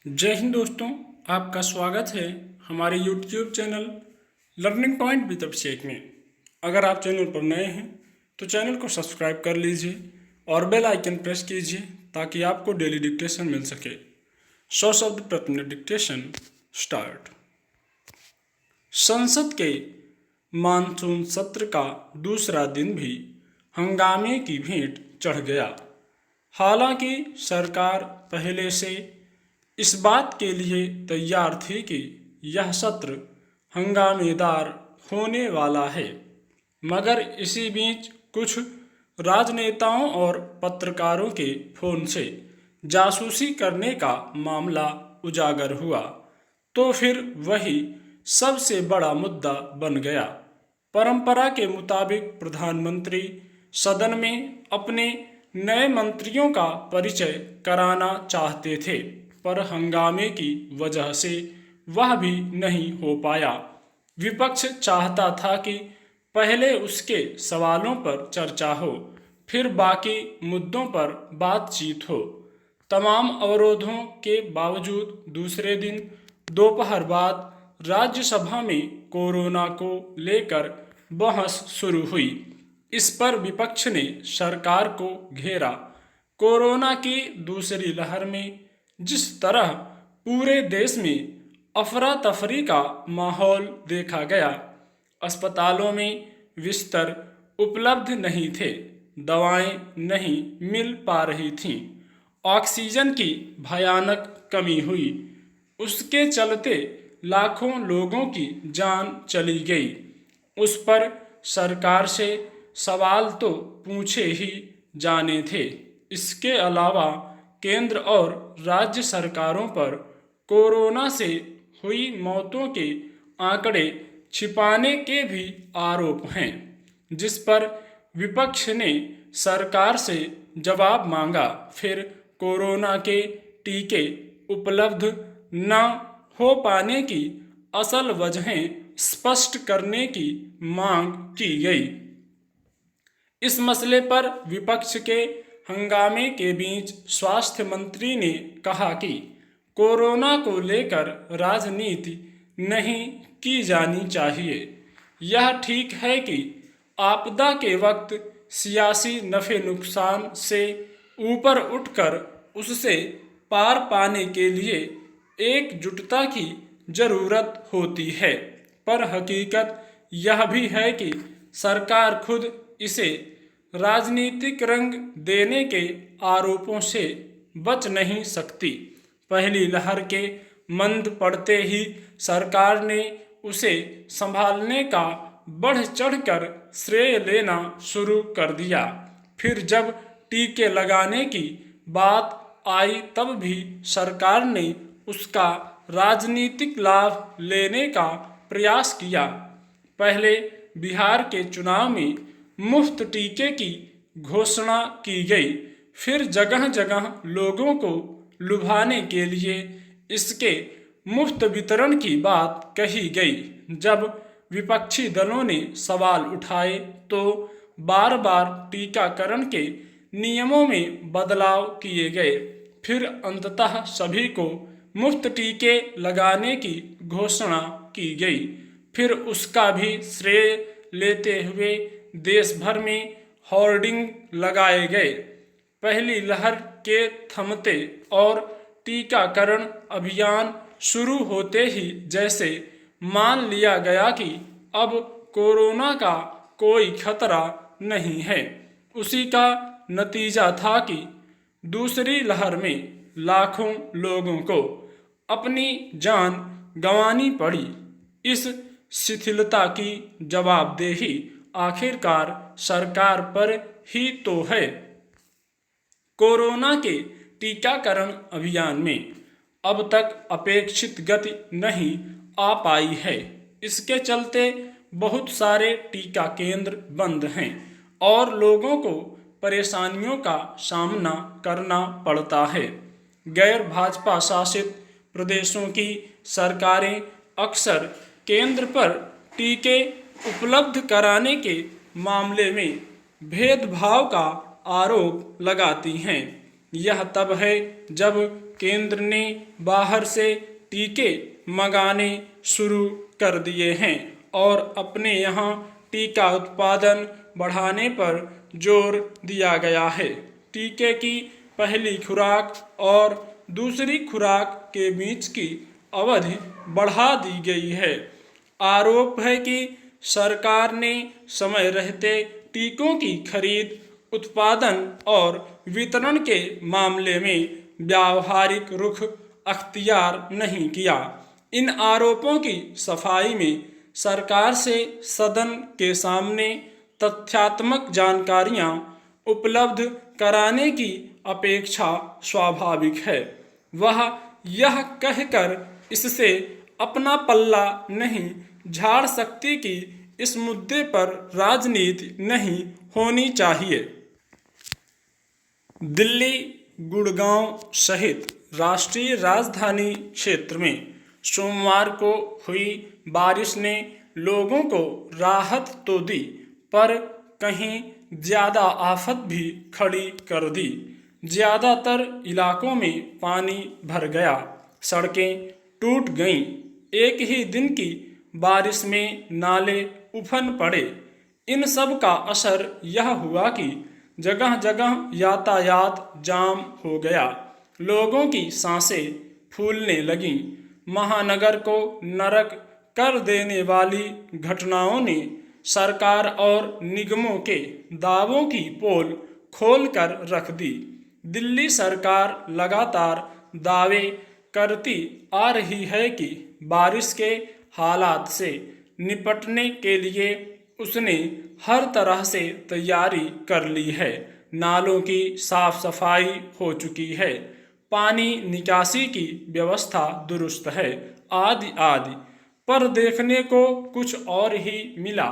जय हिंद दोस्तों, आपका स्वागत है हमारे YouTube channel learning point with Abhishek में। अगर आप चैनल पर नए हैं तो चैनल को सब्सक्राइब कर लीजिए और बेल आइकन प्रेस कीजिए ताकि आपको डेली डिक्टेशन मिल सके। 100 शब्द प्रति मिनट डिक्टेशन स्टार्ट। संसद के मानसून सत्र का दूसरा दिन भी हंगामे की भेंट चढ़ गया। हालांकि सरकार पहले से इस बात के लिए तैयार थी कि यह सत्र हंगामेदार होने वाला है, मगर इसी बीच कुछ राजनेताओं और पत्रकारों के फोन से जासूसी करने का मामला उजागर हुआ तो फिर वही सबसे बड़ा मुद्दा बन गया। परंपरा के मुताबिक प्रधानमंत्री सदन में अपने नए मंत्रियों का परिचय कराना चाहते थे, पर हंगामे की वजह से वह भी नहीं हो पाया। विपक्ष चाहता था कि पहले उसके सवालों पर चर्चा हो, फिर बाकी मुद्दों पर बातचीत हो। तमाम अवरोधों के बावजूद दूसरे दिन दोपहर बाद राज्यसभा में कोरोना को लेकर बहस शुरू हुई। इस पर विपक्ष ने सरकार को घेरा। कोरोना की दूसरी लहर में जिस तरह पूरे देश में अफरा तफरी का माहौल देखा गया, अस्पतालों में बिस्तर उपलब्ध नहीं थे, दवाएं नहीं मिल पा रही थीं, ऑक्सीजन की भयानक कमी हुई। उसके चलते लाखों लोगों की जान चली गई। उस पर सरकार से सवाल तो पूछे ही जाने थे। इसके अलावा केंद्र और राज्य सरकारों पर कोरोना से हुई मौतों के आंकड़े छिपाने के भी आरोप हैं, जिस पर विपक्ष ने सरकार से जवाब मांगा। फिर कोरोना के टीके उपलब्ध न हो पाने की असल वजहें स्पष्ट करने की मांग की गई। इस मसले पर विपक्ष के हंगामे के बीच स्वास्थ्य मंत्री ने कहा कि कोरोना को लेकर राजनीति नहीं की जानी चाहिए। यह ठीक है कि आपदा के वक्त सियासी नफे नुकसान से ऊपर उठकर उससे पार पाने के लिए एकजुटता की जरूरत होती है, पर हकीकत यह भी है कि सरकार खुद इसे राजनीतिक रंग देने के आरोपों से बच नहीं सकती। पहली लहर के मंद पड़ते ही सरकार ने उसे संभालने का बढ़ चढ़कर श्रेय लेना शुरू कर दिया। फिर जब टीके लगाने की बात आई तब भी सरकार ने उसका राजनीतिक लाभ लेने का प्रयास किया। पहले बिहार के चुनाव में मुफ्त टीके की घोषणा की गई, फिर जगह जगह लोगों को लुभाने के लिए इसके मुफ्त वितरण की बात कही गई। जब विपक्षी दलों ने सवाल उठाए तो बार बार टीकाकरण के नियमों में बदलाव किए गए। फिर अंततः सभी को मुफ्त टीके लगाने की घोषणा की गई। फिर उसका भी श्रेय लेते हुए देश भर में होर्डिंग लगाए गए। पहली लहर के थमते और टीकाकरण अभियान शुरू होते ही जैसे मान लिया गया कि अब कोरोना का कोई खतरा नहीं है। उसी का नतीजा था कि दूसरी लहर में लाखों लोगों को अपनी जान गंवानी पड़ी। इस शिथिलता की जवाबदेही आखिरकार सरकार पर ही तो है। कोरोना के टीकाकरण अभियान में अब तक अपेक्षित गति नहीं आ पाई है। इसके चलते बहुत सारे टीका केंद्र बंद हैं और लोगों को परेशानियों का सामना करना पड़ता है। गैर भाजपा शासित प्रदेशों की सरकारें अक्सर केंद्र पर टीके उपलब्ध कराने के मामले में भेदभाव का आरोप लगाती हैं। यह तब है जब केंद्र ने बाहर से टीके मंगाने शुरू कर दिए हैं और अपने यहाँ टीका उत्पादन बढ़ाने पर जोर दिया गया है। टीके की पहली खुराक और दूसरी खुराक के बीच की अवधि बढ़ा दी गई है। आरोप है कि सरकार ने समय रहते टीकों की खरीद, उत्पादन और वितरण के मामले में व्यावहारिक रुख अख्तियार नहीं किया। इन आरोपों की सफाई में सरकार से सदन के सामने तथ्यात्मक जानकारियां उपलब्ध कराने की अपेक्षा स्वाभाविक है। वह यह कहकर इससे अपना पल्ला नहीं झाड़ सकती कि इस मुद्दे पर राजनीति नहीं होनी चाहिए। दिल्ली, गुड़गांव सहित राष्ट्रीय राजधानी क्षेत्र में सोमवार को हुई बारिश ने लोगों को राहत तो दी, पर कहीं ज़्यादा आफत भी खड़ी कर दी। ज़्यादातर इलाकों में पानी भर गया, सड़कें टूट गईं। एक ही दिन की बारिश में नाले उफन पड़े। इन सब का असर यह हुआ कि जगह जगह यातायात जाम हो गया। लोगों की सांसें फूलने लगीं। महानगर को नरक कर देने वाली घटनाओं ने सरकार और निगमों के दावों की पोल खोल कर रख दी। दिल्ली सरकार लगातार दावे करती आ रही है कि बारिश के हालात से निपटने के लिए उसने हर तरह से तैयारी कर ली है। नालों की साफ सफाई हो चुकी है, पानी निकासी की व्यवस्था दुरुस्त है, आदि आदि। पर देखने को कुछ और ही मिला।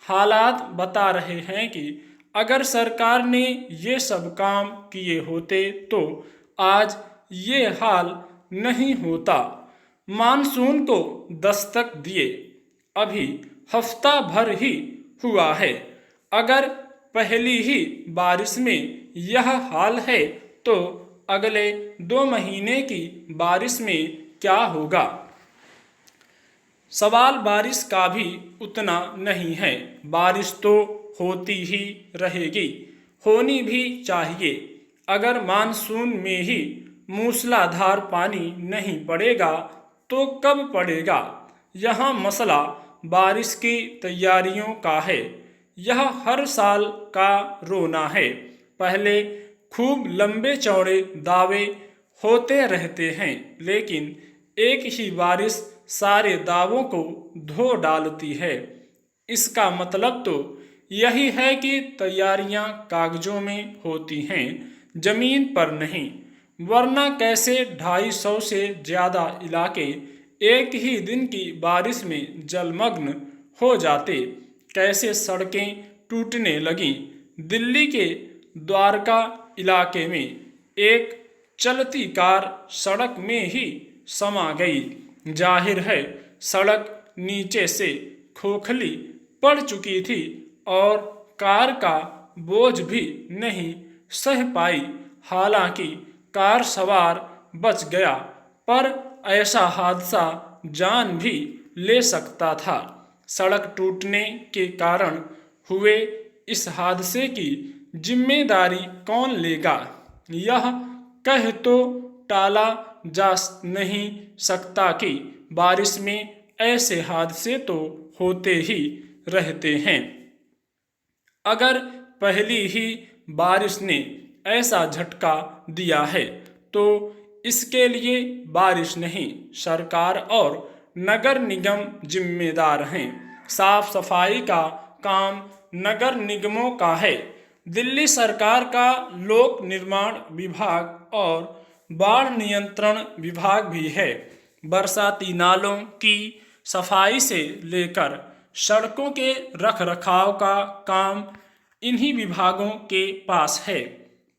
हालात बता रहे हैं कि अगर सरकार ने ये सब काम किए होते तो आज ये हाल नहीं होता। मानसून को दस्तक दिए अभी हफ्ता भर ही हुआ है। अगर पहली ही बारिश में यह हाल है तो अगले 2 महीने की बारिश में क्या होगा? सवाल बारिश का भी उतना नहीं है। बारिश तो होती ही रहेगी, होनी भी चाहिए। अगर मानसून में ही मूसलाधार पानी नहीं पड़ेगा तो कब पड़ेगा? यहाँ मसला बारिश की तैयारियों का है। यह हर साल का रोना है। पहले खूब लंबे चौड़े दावे होते रहते हैं, लेकिन एक ही बारिश सारे दावों को धो डालती है। इसका मतलब तो यही है कि तैयारियां कागजों में होती हैं, जमीन पर नहीं। वरना कैसे 250 से ज़्यादा इलाके एक ही दिन की बारिश में जलमग्न हो जाते? कैसे सड़कें टूटने लगीं? दिल्ली के द्वारका इलाके में एक चलती कार सड़क में ही समा गई। जाहिर है सड़क नीचे से खोखली पड़ चुकी थी और कार का बोझ भी नहीं सह पाई। हालांकि कार सवार बच गया, पर ऐसा हादसा जान भी ले सकता था। सड़क टूटने के कारण हुए इस हादसे की जिम्मेदारी कौन लेगा? यह कह तो टाला जा नहीं सकता कि बारिश में ऐसे हादसे तो होते ही रहते हैं। अगर पहली ही बारिश ने ऐसा झटका दिया है तो इसके लिए बारिश नहीं, सरकार और नगर निगम जिम्मेदार हैं। साफ सफाई का काम नगर निगमों का है। दिल्ली सरकार का लोक निर्माण विभाग और बाढ़ नियंत्रण विभाग भी है। बरसाती नालों की सफाई से लेकर सड़कों के रखरखाव का काम इन्हीं विभागों के पास है।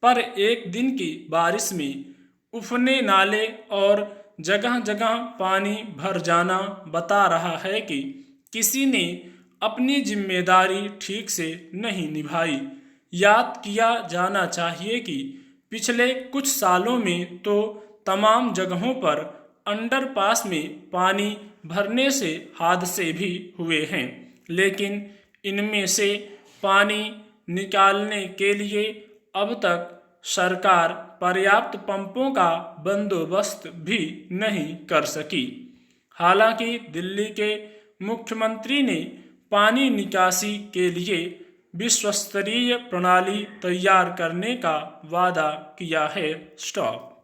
पर एक दिन की बारिश में उफने नाले और जगह जगह पानी भर जाना बता रहा है कि किसी ने अपनी जिम्मेदारी ठीक से नहीं निभाई। याद किया जाना चाहिए कि पिछले कुछ सालों में तो तमाम जगहों पर अंडरपास में पानी भरने से हादसे भी हुए हैं, लेकिन इनमें से पानी निकालने के लिए अब तक सरकार पर्याप्त पंपों का बंदोबस्त भी नहीं कर सकी। हालांकि दिल्ली के मुख्यमंत्री ने पानी निकासी के लिए विश्वस्तरीय प्रणाली तैयार करने का वादा किया है। स्टॉप।